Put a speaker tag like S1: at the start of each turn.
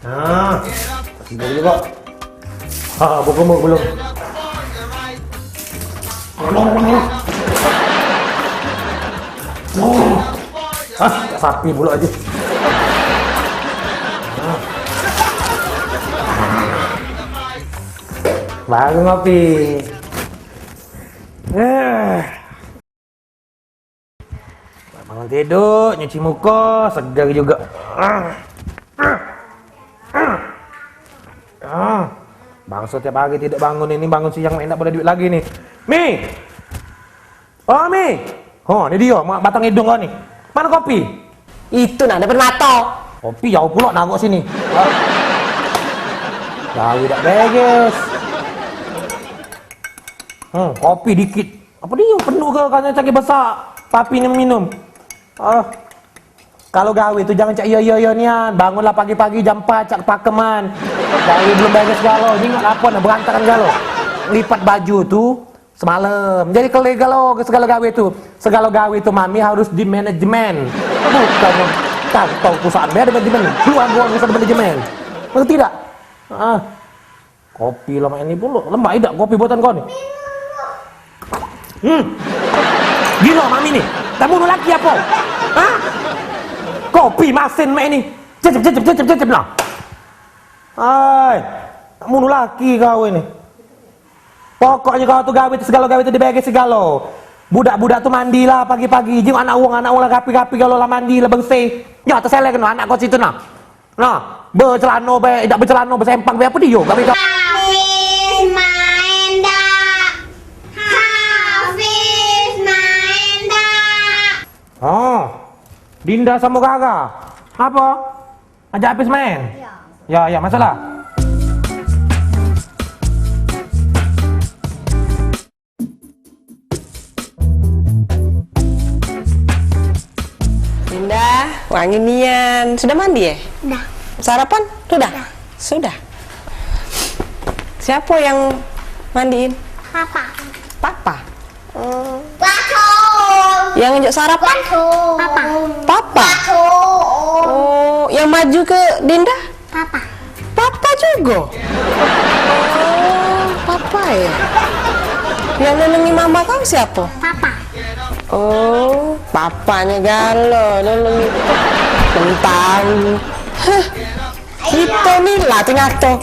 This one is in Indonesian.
S1: Nah, kasih dulu kok. Buka belum. Sapi pula aja. Baru ngopi. Bangun tidur, nyuci muka, segar juga. Bangsa tiap hari tidak bangun ini, bangun siang main tak boleh duit lagi nih. Mi! Oh Mi! Oh ni dia, batang hidung kau ni. Mana kopi?
S2: Itu nak depan mata.
S1: Kopi jauh pula narok sini. Jauh tak beres. Kopi dikit. Apa dia penuh ke katanya cakap besar. Papi minum. Kalau gawe tu jangan cak yo nian. Bangunlah pagi-pagi jam 4 cak pakeman. Gawe belum beres galo. Ingat apa nak berantakan galo. Lipat baju tu semalam. Jadi kalau galo segala gawe tu. Segala gawe tu mami harus di manajemen. Bukan tahu perusahaan ada manajemen. Keluar harus ada manajemen. Ngerti tak? Kopi lama ini pun lembak tidak kopi buatan kau ni. Gila mami ni. Tak bunuh laki apa? Kopi masin mak ni. Cecep lah. Tak bunuh laki kau ini. Pokoknya kau tu gawe tu segala gawe tu dibagi segala. Budak-budak tu mandilah pagi-pagi. Jeng anak uang lah rapi-rapi kalau lah mandi lah bersih. Ya terselek kena anak kau situ nah. Nah, bercelana be, tak bercelana bersempang be apa dia? Kami kau
S3: main dak. Hafiz main dak.
S1: Dinda sama Rara. Apa? Ajak Hafiz main? Ya, masalah.
S2: Dinda, wangi nian. Sudah mandi ya?
S3: Dah.
S2: Sarapan? Sudah? Sudah. Siapa yang mandiin?
S3: Papa.
S2: Papa?
S3: Papa.
S2: Yang ngejak sarapan?
S3: Papa.
S2: Papa? Oh, yang maju ke Dinda?
S3: Papa.
S2: Papa juga? Oh, Papa ya? Yang nenengi mama kau siapa?
S3: Papa.
S2: Oh, papanya galau, nenengi kentang. Kita ni lah tengah tu.